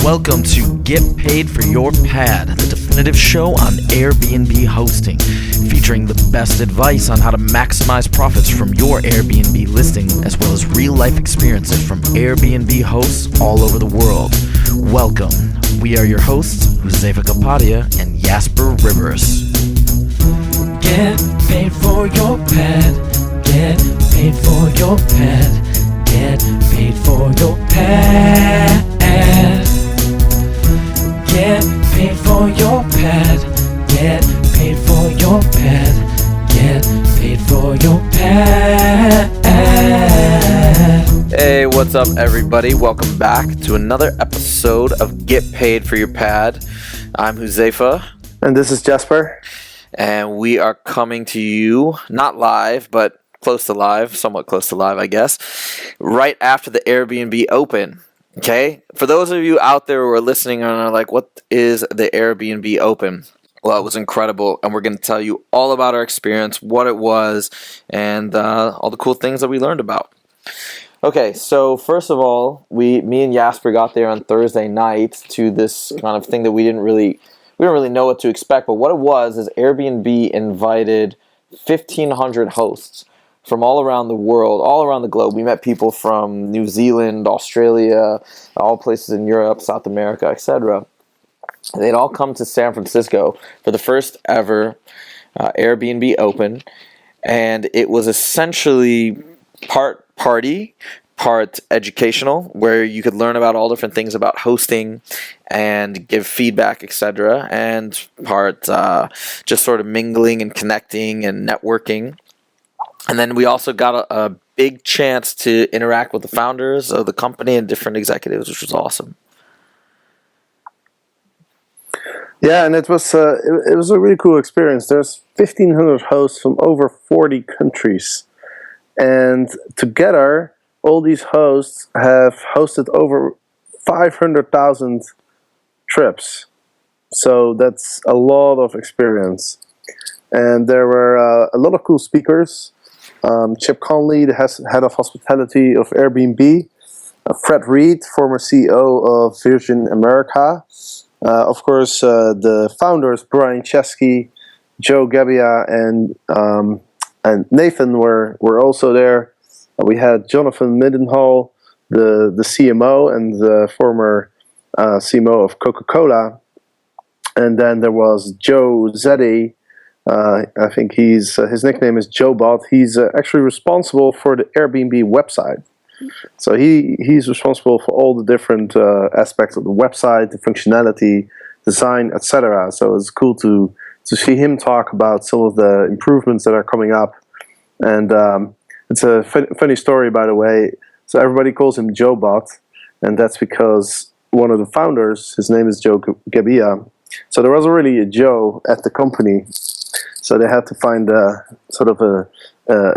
Welcome to Get Paid for Your Pad, the definitive show on Airbnb hosting, featuring the best advice on how to maximize profits from your Airbnb listing, as well as real-life experiences from Airbnb hosts all over the world. Welcome. We are your hosts, Josefa Kapadia and Jasper Rivers. Get paid for your pad. Get paid for your pad. Get paid for your pad. Get paid for your pad. Get paid for your pad. Get paid for your pad. Hey, what's up, everybody? Welcome back to another episode of Get Paid for Your Pad. I'm Josefa. And this is Jasper. And we are coming to you, not live, but close to live, somewhat close to live, I guess, right after the Airbnb Open. Okay? For those of you out there who are listening and are like, what is the Airbnb Open? Well, it was incredible, and we're going to tell you all about our experience, what it was, and all the cool things that we learned about. Okay, so first of all, me and Jasper got there on Thursday night to this kind of thing that we didn't really know what to expect, but what it was is Airbnb invited 1,500 hosts from all around the world, all around the globe. We met people from New Zealand, Australia, all places in Europe, South America, etc. They'd all come to San Francisco for the first ever Airbnb Open, and it was essentially part party, part educational, where you could learn about all different things about hosting and give feedback, etc., and part just sort of mingling and connecting and networking. And then we also got a big chance to interact with the founders of the company and different executives, which was awesome. Yeah, and it was a really cool experience. There's 1,500 hosts from over 40 countries. And together, all these hosts have hosted over 500,000 trips. So that's a lot of experience. And there were a lot of cool speakers. Chip Conley, the head of hospitality of Airbnb. Fred Reed, former CEO of Virgin America. Of course, the founders, Brian Chesky, Joe Gebbia, and Nathan were also there. We had Jonathan Middenhall, the CMO and the former CMO of Coca-Cola. And then there was Joe Zeddy. I think his nickname is JoeBot. He's actually responsible for the Airbnb website. So he's responsible for all the different aspects of the website, the functionality, design, etc. So it's cool to see him talk about some of the improvements that are coming up. And it's a funny story, by the way. So everybody calls him JoeBot, and that's because one of the founders, his name is Joe Gebbia. So there was already a Joe at the company. So they had to find a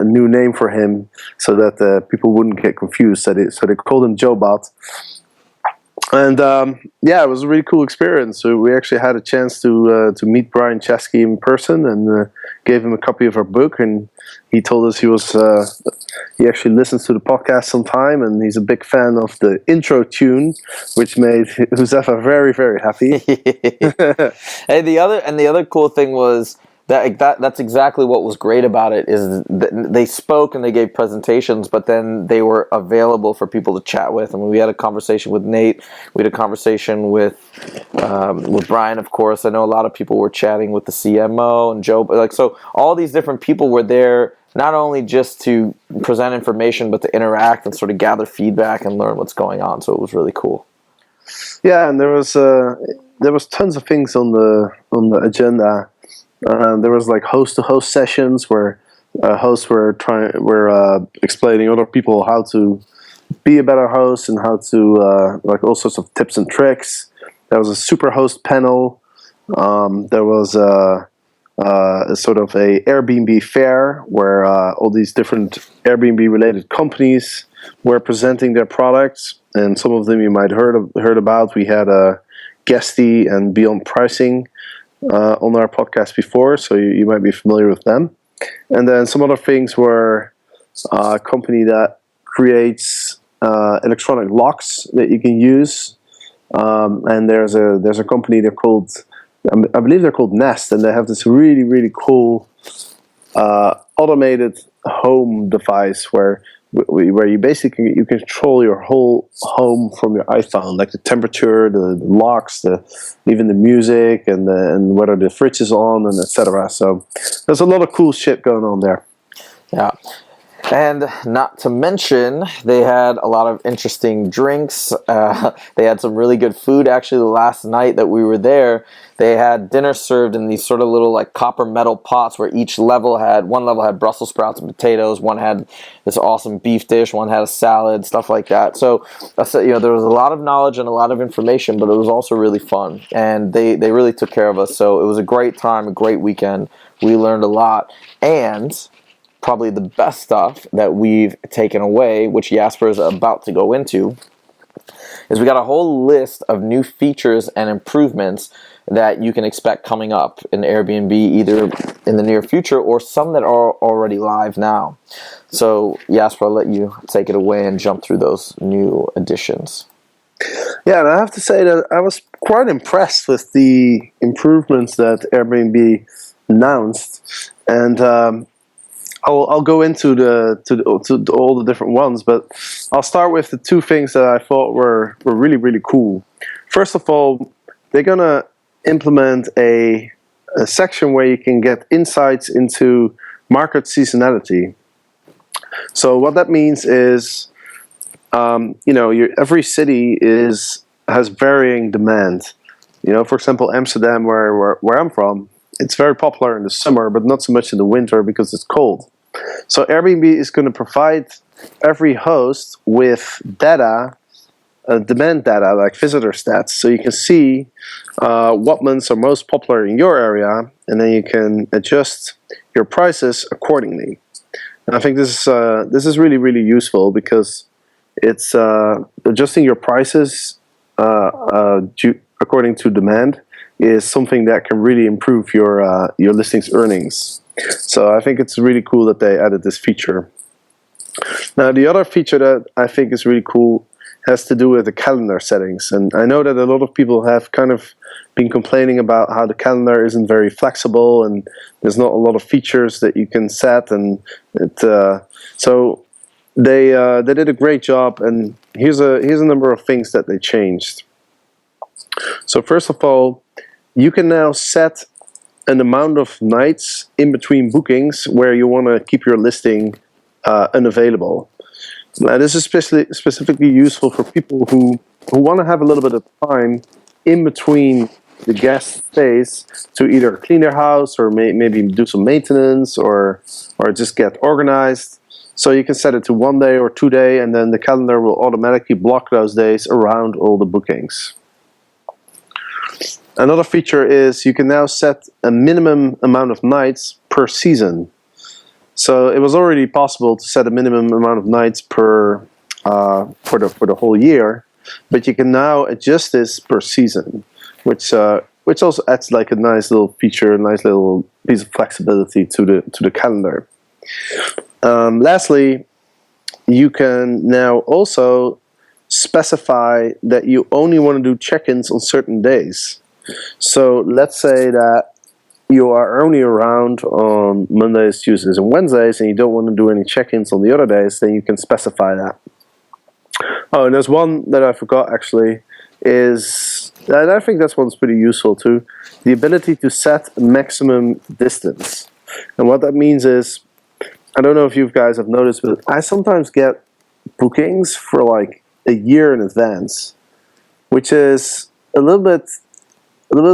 new name for him so that people wouldn't get confused. So they called him JoeBot. And it was a really cool experience. So we actually had a chance to meet Brian Chesky in person and gave him a copy of our book. And he told us he actually listens to the podcast sometime, and he's a big fan of the intro tune, which made Josefa very, very happy. Hey, the other cool thing was that's exactly what was great about it is that they spoke and they gave presentations, but then they were available for people to chat with. I mean, we had a conversation with Nate. We had a conversation with Brian, of course. I know a lot of people were chatting with the CMO and Joe. So all these different people were there not only just to present information, but to interact and sort of gather feedback and learn what's going on. So it was really cool. Yeah, and there was tons of things on the agenda. There was like host-to-host sessions where hosts were explaining other people how to be a better host and how to like all sorts of tips and tricks. There was a super host panel. There was a sort of a Airbnb fair where all these different Airbnb-related companies were presenting their products, and some of them you might heard about. We had Guesty and Beyond Pricing on our podcast before, so you might be familiar with them. And then some other things were a company that creates electronic locks that you can use and there's a company they're called, I believe they're called Nest, and they have this really really cool automated home device where you basically you control your whole home from your iPhone, like the temperature, the locks, even the music, and whether the fridge is on, and etc. So there's a lot of cool shit going on there. Yeah. And not to mention, they had a lot of interesting drinks. They had some really good food. Actually, the last night that we were there, they had dinner served in these sort of little like copper metal pots where one level had Brussels sprouts and potatoes, one had this awesome beef dish, one had a salad, stuff like that. So, there was a lot of knowledge and a lot of information, but it was also really fun. And they really took care of us. So it was a great time, a great weekend. We learned a lot. And probably the best stuff that we've taken away, which Jasper is about to go into, is we got a whole list of new features and improvements that you can expect coming up in Airbnb, either in the near future or some that are already live now. So, Jasper, I'll let you take it away and jump through those new additions. Yeah, and I have to say that I was quite impressed with the improvements that Airbnb announced, and I'll go into all the different ones, but I'll start with the two things that I thought were really really cool. First of all, they're gonna implement a section where you can get insights into market seasonality. So what that means is, every city has varying demand. For example, Amsterdam, where I'm from, it's very popular in the summer, but not so much in the winter because it's cold. So Airbnb is going to provide every host with data, demand data, like visitor stats, so you can see what months are most popular in your area, and then you can adjust your prices accordingly. And I think this is really really useful because it's adjusting your prices according to demand is something that can really improve your listings earnings. So I think it's really cool that they added this feature. Now, the other feature that I think is really cool has to do with the calendar settings. And I know that a lot of people have kind of been complaining about how the calendar isn't very flexible and there's not a lot of features that you can set. And so they did a great job. And here's a number of things that they changed. So first of all, you can now set an amount of nights in between bookings where you want to keep your listing unavailable. Now, this is specifically useful for people who want to have a little bit of time in between the guest stays to either clean their house or maybe do some maintenance or just get organized. So you can set it to 1 day or 2 day, and then the calendar will automatically block those days around all the bookings. Another feature is you can now set a minimum amount of nights per season. So it was already possible to set a minimum amount of nights for the whole year, but you can now adjust this per season, which also adds like a nice little feature, a nice little piece of flexibility to the calendar. Lastly, you can now also specify that you only want to do check-ins on certain days. So let's say that you are only around on Mondays, Tuesdays, and Wednesdays, and you don't want to do any check-ins on the other days, then you can specify that. Oh, and there's one that I forgot actually, and I think that one's pretty useful too, the ability to set maximum distance. And what that means is, I don't know if you guys have noticed, but I sometimes get bookings for like a year in advance, which is a little bit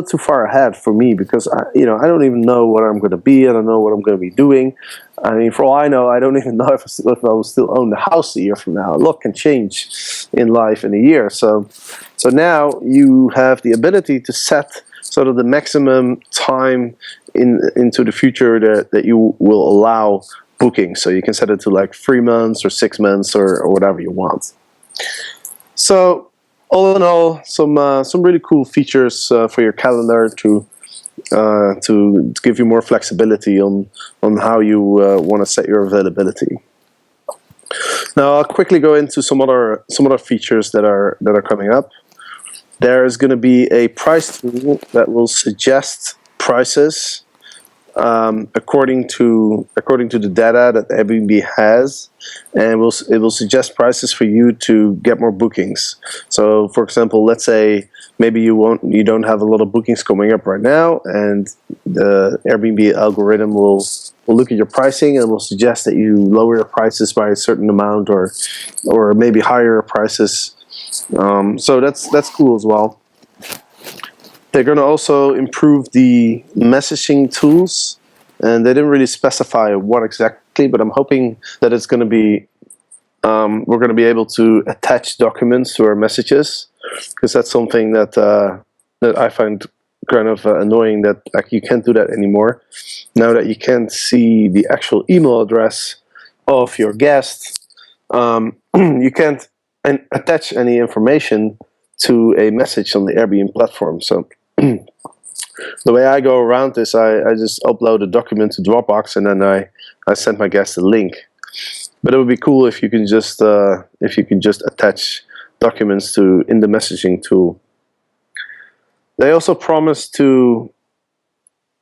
too far ahead for me because I don't even know what I'm going to be. I don't know what I'm going to be doing. I mean, for all I know, I don't even know if I will still own the house a year from now. A lot can change in life in a year. So now you have the ability to set sort of the maximum time into the future that you will allow booking. So you can set it to like 3 months or 6 months or whatever you want. So all in all, some really cool features for your calendar to give you more flexibility on how you want to set your availability. Now I'll quickly go into some other features that are coming up. there is going to be a price tool that will suggest prices according to the data that Airbnb has, and it will suggest prices for you to get more bookings. So, for example, let's say maybe you don't have a lot of bookings coming up right now, and the Airbnb algorithm will look at your pricing and will suggest that you lower your prices by a certain amount, or maybe higher your prices. So that's cool as well. They're going to also improve the messaging tools, and they didn't really specify what exactly, but I'm hoping that it's going to be we're going to be able to attach documents to our messages, because that's something that I find kind of annoying, that you can't do that anymore. Now that you can't see the actual email address of your guest, you can't attach any information to a message on the Airbnb platform. So the way I go around this, I just upload a document to Dropbox, and then I send my guest a link. But it would be cool if you can just attach documents in the messaging tool. They also promise to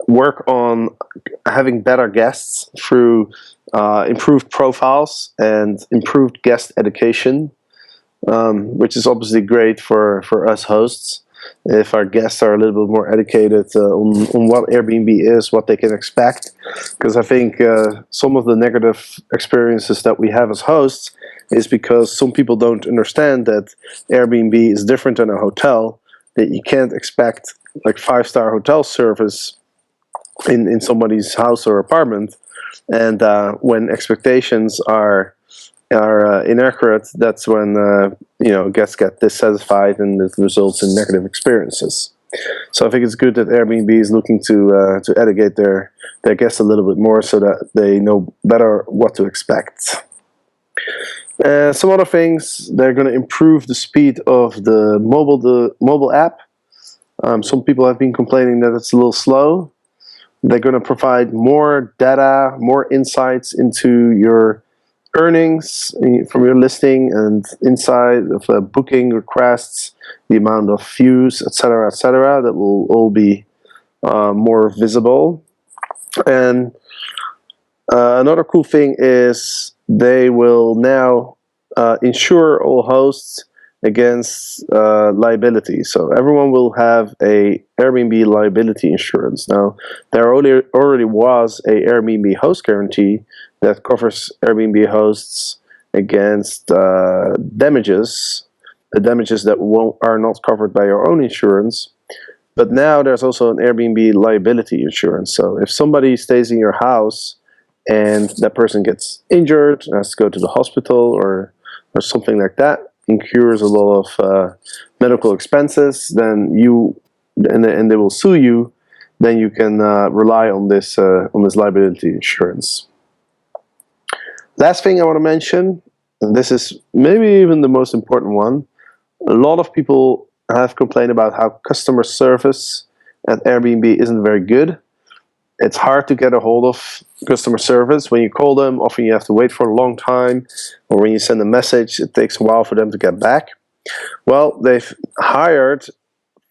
work on having better guests through improved profiles and improved guest education, which is obviously great for us hosts. If our guests are a little bit more educated on what Airbnb is, what they can expect. Because I think some of the negative experiences that we have as hosts is because some people don't understand that Airbnb is different than a hotel, that you can't expect like 5-star hotel service in somebody's house or apartment. And when expectations are inaccurate, that's when guests get dissatisfied, and it results in negative experiences. So I think it's good that Airbnb is looking to educate their guests a little bit more, so that they know better what to expect. Some other things, they're going to improve the speed of the mobile app. Some people have been complaining that it's a little slow. They're going to provide more data, more insights into your earnings from your listing, and inside of booking requests, the amount of views, etc., that will all be more visible. And another cool thing is they will now insure all hosts against liability. So everyone will have a Airbnb liability insurance. Now, there already was a Airbnb host guarantee that covers Airbnb hosts against damages, the damages that are not covered by your own insurance. But now there's also an Airbnb liability insurance. So if somebody stays in your house and that person gets injured, has to go to the hospital or something like that, incurs a lot of medical expenses, then and they will sue you, then you can rely on this liability insurance. Last thing I want to mention, and this is maybe even the most important one, a lot of people have complained about how customer service at Airbnb isn't very good. It's hard to get a hold of customer service. When you call them, often you have to wait for a long time, or when you send a message, it takes a while for them to get back. Well, they've hired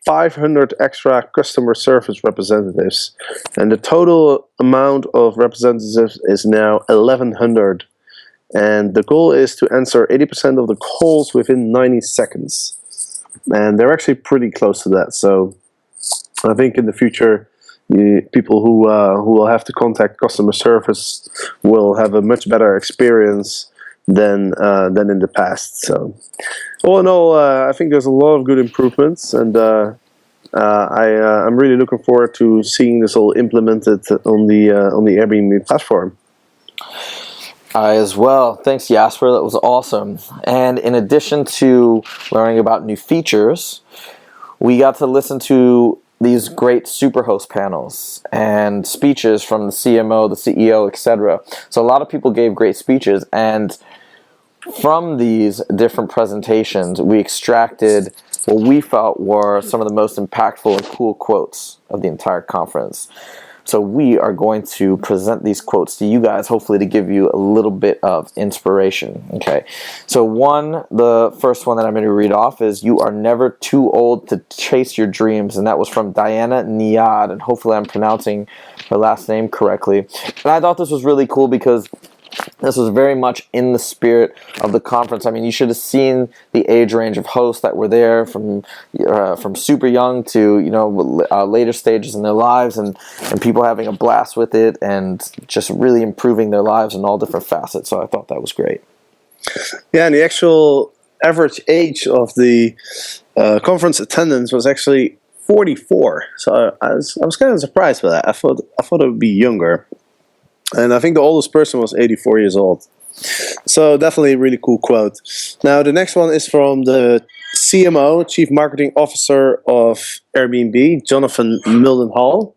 500 extra customer service representatives, and the total amount of representatives is now 1,100. And the goal is to answer 80% of the calls within 90 seconds. And they're actually pretty close to that. So I think in the future, people who will have to contact customer service will have a much better experience than in the past. So all in all, I think there's a lot of good improvements, and I'm really looking forward to seeing this all implemented on the Airbnb platform. I as well. Thanks, Jasper. That was awesome. And in addition to learning about new features, we got to listen to these great Superhost panels and speeches from the CMO, the CEO, etc. So a lot of people gave great speeches, and from these different presentations, we extracted what we felt were some of the most impactful and cool quotes of the entire conference. So we are going to present these quotes to you guys, hopefully to give you a little bit of inspiration. Okay. So the first one that I'm going to read off is, "You are never too old to chase your dreams." And that was from Diana Niad. And hopefully I'm pronouncing her last name correctly. And I thought this was really cool because this was very much in the spirit of the conference. I mean, you should have seen the age range of hosts that were there, from super young to later stages in their lives, and people having a blast with it and just really improving their lives in all different facets. So I thought that was great. Yeah, and the actual average age of the conference attendance was actually 44. So I was kind of surprised by that. I thought it would be younger. And I think the oldest person was 84 years old. So definitely a really cool quote. Now the next one is from the CMO, Chief Marketing Officer of Airbnb, Jonathan Mildenhall.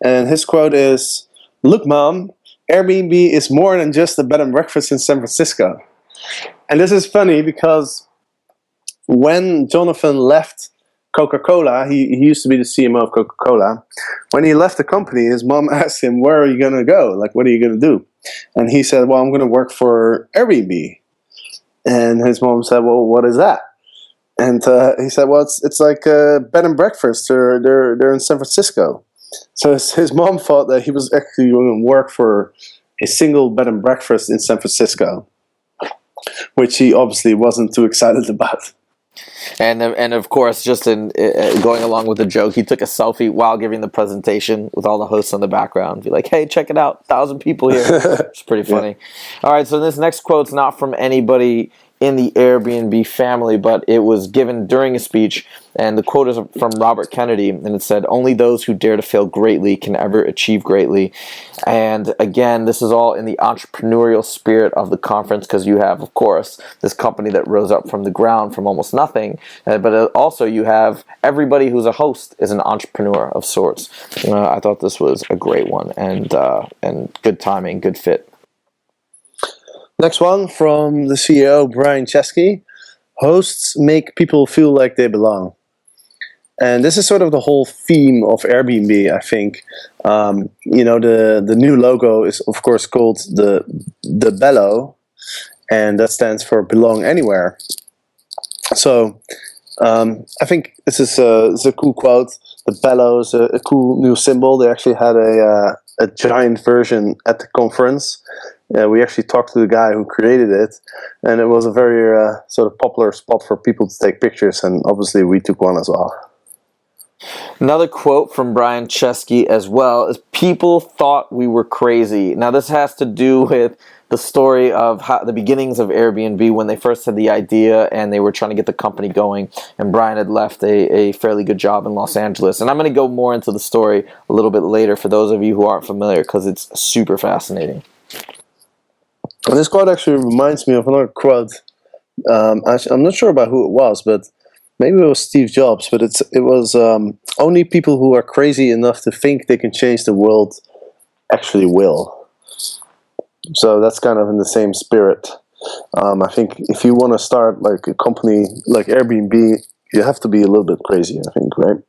And his quote is, "Look, Mom, Airbnb is more than just a bed and breakfast in San Francisco." And this is funny because when Jonathan left Coca-Cola, he used to be the CMO of Coca-Cola. When he left the company, his mom asked him, "Where are you going to go? Like, what are you going to do?" And he said, "Well, I'm going to work for Airbnb." And his mom said, "Well, what is that?" And he said, "Well, it's like a bed and breakfast. They're in San Francisco." So his mom thought that he was actually going to work for a single bed and breakfast in San Francisco, which he obviously wasn't too excited about. And of course, just in going along with the joke, he took a selfie while giving the presentation with all the hosts in the background. Be like, "Hey, check it out, 1,000 people here." It's pretty funny. Yeah. All right, so this next quote's not from anybody in the Airbnb family, but it was given during a speech, and the quote is from Robert Kennedy, and it said, "Only those who dare to fail greatly can ever achieve greatly." And again, this is all in the entrepreneurial spirit of the conference, because you have, of course, this company that rose up from the ground from almost nothing, but also you have everybody who's a host is an entrepreneur of sorts. I thought this was a great one, and good timing, good fit. Next one from the CEO, Brian Chesky. "Hosts make people feel like they belong." And this is sort of the whole theme of Airbnb, I think. The new logo is, of course, called the Bello, and that stands for Belong Anywhere. So I think this is a cool quote. The Bello is a cool new symbol. They actually had a giant version at the conference. We actually talked to the guy who created it, and it was a very sort of popular spot for people to take pictures, and obviously we took one as well. Another quote from Brian Chesky as well is, "People thought we were crazy." Now this has to do with the story of the beginnings of Airbnb, when they first had the idea and they were trying to get the company going, and Brian had left a fairly good job in Los Angeles. And I'm going to go more into the story a little bit later for those of you who aren't familiar, because it's super fascinating. And this quote actually reminds me of another quote. I'm not sure about who it was, but maybe it was Steve Jobs. But it was only people who are crazy enough to think they can change the world actually will. So that's kind of in the same spirit. I think if you want to start like a company like Airbnb, you have to be a little bit crazy, I think, right?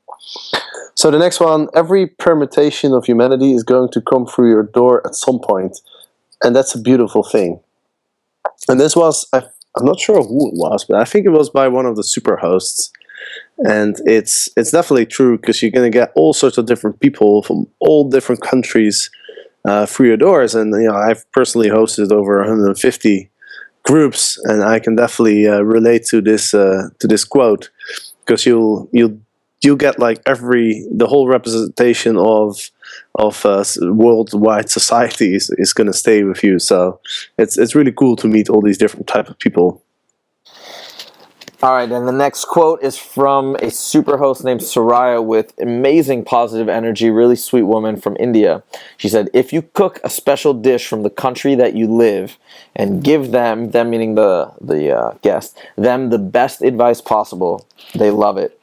So the next one: "Every permutation of humanity is going to come through your door at some point. And that's a beautiful thing." And this was, I'm not sure who it was, but I think it was by one of the super hosts. And it's definitely true, because you're going to get all sorts of different people from all different countries through your doors. And I've personally hosted over 150 groups, and I can definitely relate to this quote, because you'll get like the whole representation of worldwide society is going to stay with you. So it's really cool to meet all these different type of people. All right, and the next quote is from a super host named Soraya, with amazing positive energy, really sweet woman from India. She said, "If you cook a special dish from the country that you live and give them meaning the guest, them the best advice possible, they love it."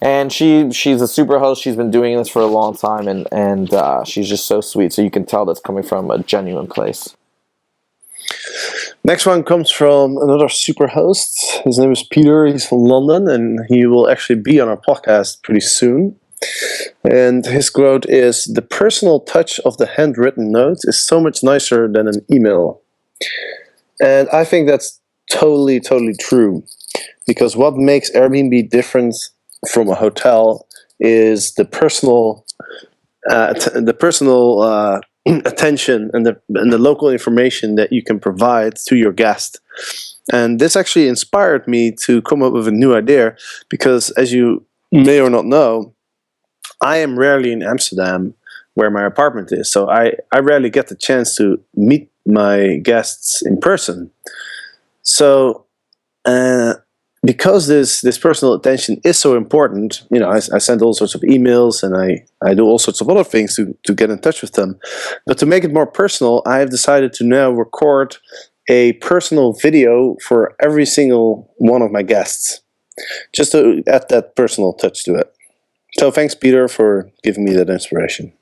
And she's a super host. She's been doing this for a long time, and she's just so sweet. So you can tell that's coming from a genuine place. Next one comes from another super host. His name is Peter. He's from London, and he will actually be on our podcast pretty soon. And his quote is, "The personal touch of the handwritten note is so much nicer than an email." And I think that's totally, totally true. Because what makes Airbnb different from a hotel is the personal, attention and the local information that you can provide to your guest. And this actually inspired me to come up with a new idea, because as you may or not know, I am rarely in Amsterdam, where my apartment is. So I rarely get the chance to meet my guests in person. So because this personal attention is so important, I send all sorts of emails, and I do all sorts of other things to get in touch with them. But to make it more personal, I have decided to now record a personal video for every single one of my guests, just to add that personal touch to it. So thanks, Peter, for giving me that inspiration.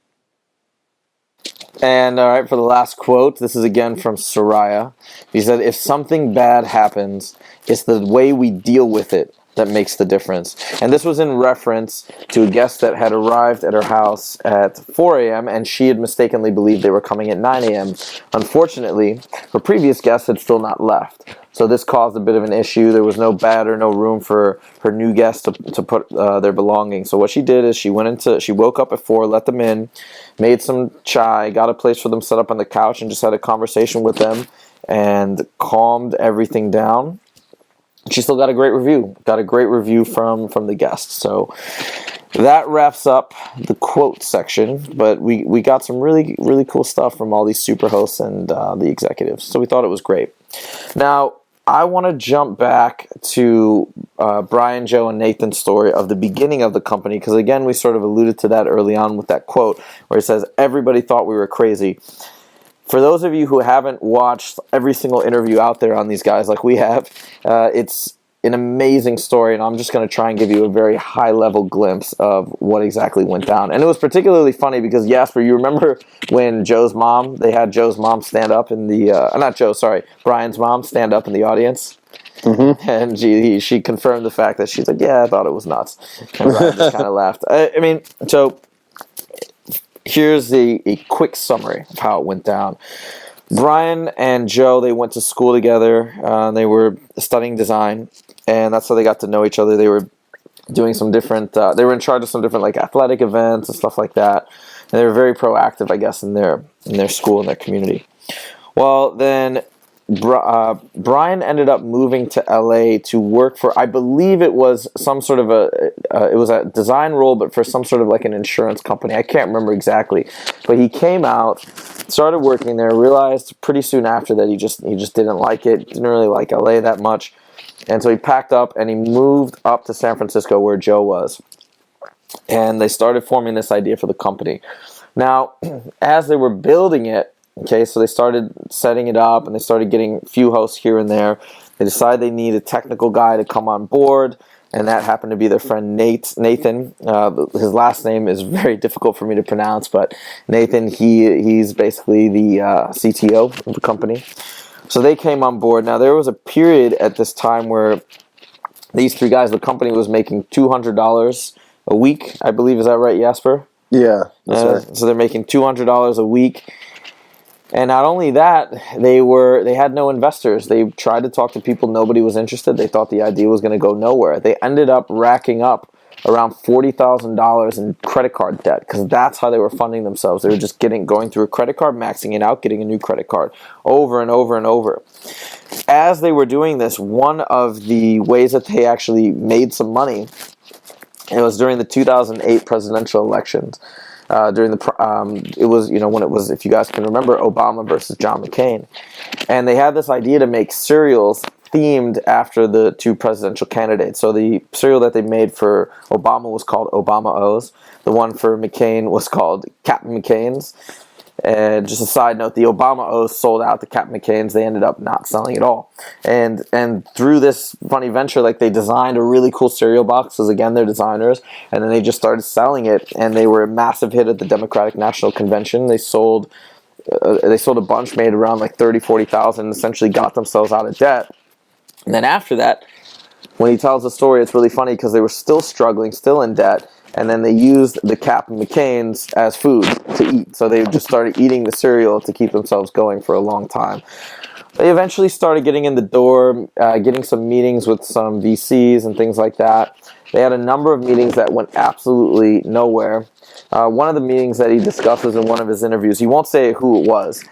And all right, for the last quote, this is again from Soraya. He said, "If something bad happens, it's the way we deal with it that makes the difference." And this was in reference to a guest that had arrived at her house at 4 a.m. and she had mistakenly believed they were coming at 9 a.m. Unfortunately, her previous guest had still not left. So this caused a bit of an issue. There was no bed or no room for her new guests to put their belongings. So what she did is she woke up at 4, let them in, made some chai, got a place for them set up on the couch, and just had a conversation with them and calmed everything down. She still got a great review. Got a great review from the guests. So that wraps up the quote section. But we got some really, really cool stuff from all these super hosts and the executives. So we thought it was great. Now, I want to jump back to Brian, Joe, and Nathan's story of the beginning of the company, because again, we sort of alluded to that early on with that quote where it says, "Everybody thought we were crazy." For those of you who haven't watched every single interview out there on these guys like we have, it's an amazing story, and I'm just going to try and give you a very high-level glimpse of what exactly went down. And it was particularly funny because, Jasper, you remember when they had Joe's mom stand up in the, Brian's mom stand up in the audience? Mm-hmm. And she confirmed the fact that she's like, "Yeah, I thought it was nuts." And Brian just kind of laughed. So here's a quick summary of how it went down. Brian and Joe, they went to school together. They were studying design, and that's how they got to know each other. They were doing some different, they were in charge of some different like athletic events and stuff like that. And they were very proactive, I guess, in their school and their community. Well, then Brian ended up moving to LA to work for, I believe it was some sort of it was a design role, but for some sort of like an insurance company. I can't remember exactly. But he came out, started working there, realized pretty soon after that he just didn't like it, didn't really like LA that much. And so he packed up and he moved up to San Francisco where Joe was. And they started forming this idea for the company. Now, as they were building it, okay, so they started setting it up and they started getting a few hosts here and there. They decided they need a technical guy to come on board, and that happened to be their friend Nathan. His last name is very difficult for me to pronounce, but Nathan, he's basically the CTO of the company. So they came on board. Now, there was a period at this time where these three guys, the company was making $200 a week, I believe. Is that right, Jasper? Yeah, that's right. So they're making $200 a week. And not only that, they had no investors. They tried to talk to people. Nobody was interested. They thought the idea was going to go nowhere. They ended up racking up around $40,000 in credit card debt, because that's how they were funding themselves. They were just going through a credit card, maxing it out, getting a new credit card over and over and over. As they were doing this, one of the ways that they actually made some money, it was during the 2008 presidential elections. It was, when it was, if you guys can remember, Obama versus John McCain. And they had this idea to make cereals themed after the two presidential candidates. So the cereal that they made for Obama was called Obama O's. The one for McCain was called Captain McCain's. And just a side note, the Obama O's sold out. The Captain McCain's, they ended up not selling at all. And through this funny venture, like, they designed a really cool cereal box, because again, they're designers, and then they just started selling it, and they were a massive hit at the Democratic National Convention. They sold a bunch, made around like 40,000, essentially got themselves out of debt. And then after that, when he tells the story, it's really funny because they were still struggling, still in debt. and then they used the Captain McCain's as food to eat. So they just started eating the cereal to keep themselves going for a long time. They eventually started getting in the door, getting some meetings with some VCs and things like that. They had a number of meetings that went absolutely nowhere. One of the meetings that he discusses in one of his interviews, he won't say who it was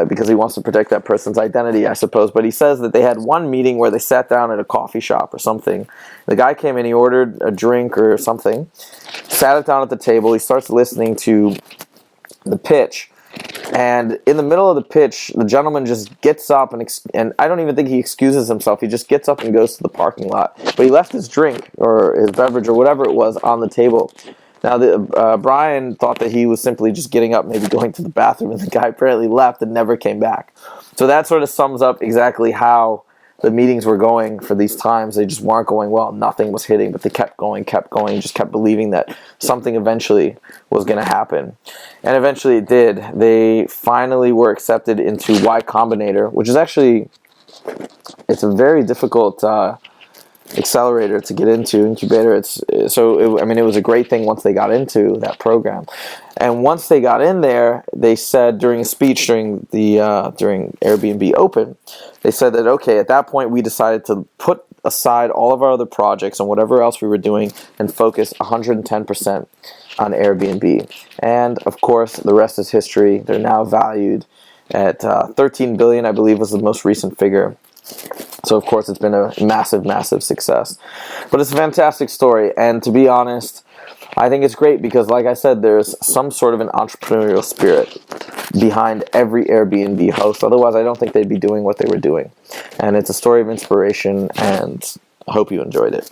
because he wants to protect that person's identity, I suppose. But he says that they had one meeting where they sat down at a coffee shop or something. The guy came in, he ordered a drink or something, sat it down at the table. He starts listening to the pitch. And in the middle of the pitch, the gentleman just gets up and I don't even think he excuses himself. He just gets up and goes to the parking lot. But he left his drink or his beverage or whatever it was on the table. Now, Brian thought that he was simply just getting up, maybe going to the bathroom, and the guy apparently left and never came back. So that sort of sums up exactly how the meetings were going for these times. They just weren't going well. Nothing was hitting, but they kept going, just kept believing that something eventually was going to happen. And eventually it did. They finally were accepted into Y Combinator, which is actually, it's a very difficult accelerator to get into, incubator. It was a great thing once they got into that program. And once they got in there, they said during a speech during Airbnb Open, they said that, okay, at that point we decided to put aside all of our other projects and whatever else we were doing and focus 110% on Airbnb. And of course, the rest is history. They're now valued at $13 billion, I believe was the most recent figure. So, of course, it's been a massive, massive success. But it's a fantastic story. And to be honest, I think it's great because, like I said, there's some sort of an entrepreneurial spirit behind every Airbnb host. Otherwise, I don't think they'd be doing what they were doing. And it's a story of inspiration, and I hope you enjoyed it.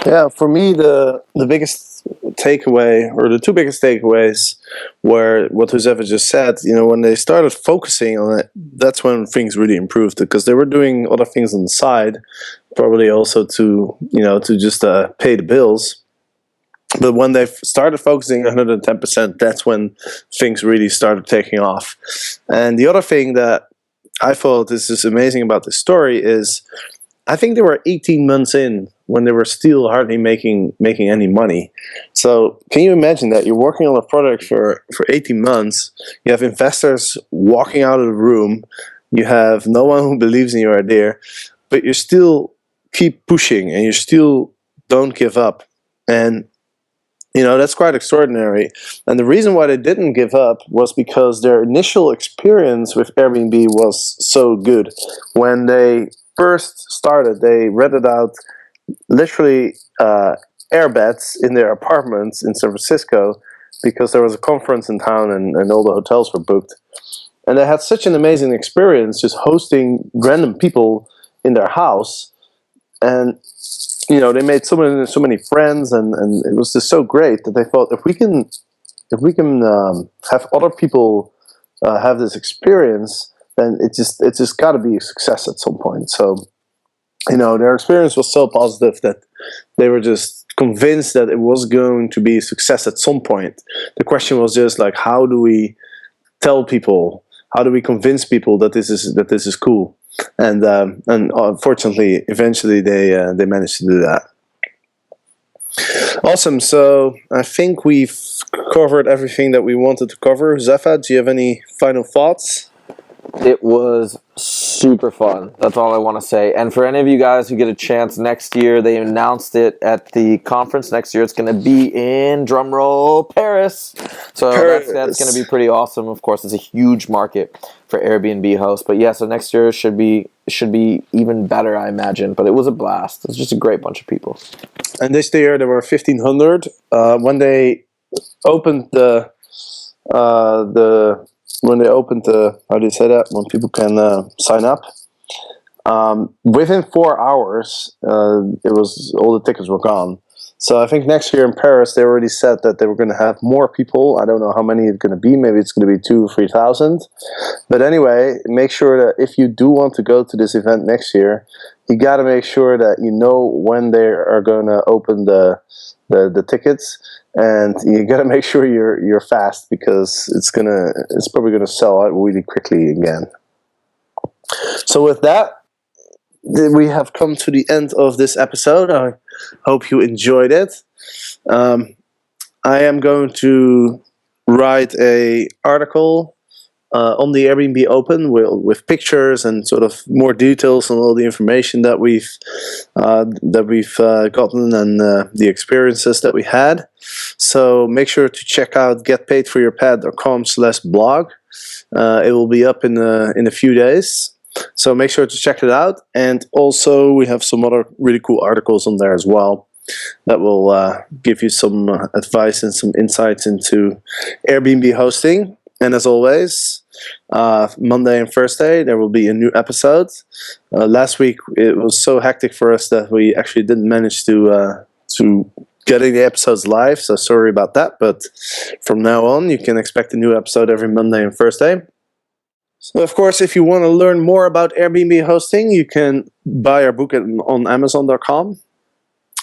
Yeah, for me, the biggest takeaway, or the two biggest takeaways, were what Josefa just said. When they started focusing on it, that's when things really improved, because they were doing other things on the side, probably also to just pay the bills. But when they started focusing 110%, that's when things really started taking off. And the other thing that I thought is just amazing about this story is, I think they were 18 months in when they were still hardly making any money. So can you imagine that? You're working on a product for 18 months, you have investors walking out of the room, you have no one who believes in your idea, but you still keep pushing and you still don't give up. And that's quite extraordinary. And the reason why they didn't give up was because their initial experience with Airbnb was so good. When they first started, they rented out literally airbeds in their apartments in San Francisco because there was a conference in town and all the hotels were booked. And they had such an amazing experience just hosting random people in their house. And they made so many friends, and it was just so great that they thought, if we can have other people have this experience, then it's just got to be a success at some point. So their experience was so positive that they were just convinced that it was going to be a success at some point. The question was just like, how do we tell people? How do we convince people that this is cool? And unfortunately, eventually they managed to do that. Awesome. So I think we've covered everything that we wanted to cover. Zepha, do you have any final thoughts? It was super fun. That's all I want to say. And for any of you guys who get a chance next year, they announced it at the conference next year. It's going to be in, drumroll, Paris. So that's going to be pretty awesome. Of course, it's a huge market for Airbnb hosts. But yeah, so next year should be even better, I imagine. But it was a blast. It's just a great bunch of people. And this year there were 1,500. When they opened how do you say that? When people can sign up. Within 4 hours, it was all the tickets were gone. So I think next year in Paris, they already said that they were going to have more people. I don't know how many it's going to be. Maybe it's going to be 2,000 or 3,000. But anyway, make sure that if you do want to go to this event next year, you got to make sure that you know when they are going to open the tickets, and you got to make sure you're fast, because it's probably gonna sell out really quickly again. So with that, we have come to the end of this episode. I hope you enjoyed it. I am going to write a article on the Airbnb Open with pictures and sort of more details on all the information that we've gotten and the experiences that we had. So make sure to check out getpaidforyourpad.com/blog. It will be up in a few days. So make sure to check it out. And also we have some other really cool articles on there as well that will give you some advice and some insights into Airbnb hosting. And as always, Monday and Thursday there will be a new episode. Last week it was so hectic for us that we actually didn't manage to getting the episodes live, so sorry about that. But from now on you can expect a new episode every Monday and Thursday. So of course, if you want to learn more about Airbnb hosting, you can buy our book on Amazon.com.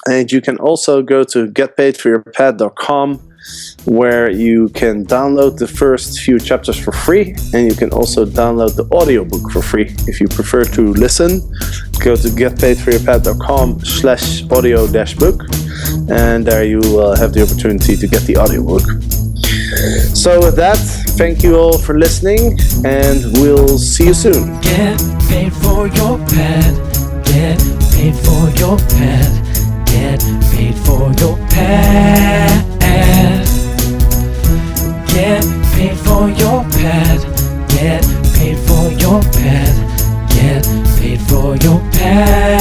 And you can also go to getpaidforyourpad.com, where you can download the first few chapters for free, and you can also download the audiobook for free. If you prefer to listen, go to getpaidforyourpad.com/audio-book, and there you will have the opportunity to get the audiobook. So with that, thank you all for listening, and we'll see you soon. Get paid for your pad. Get paid for your pad. Get paid for your pad. Get paid for your pad. Get paid for your pad. Get paid for your pad.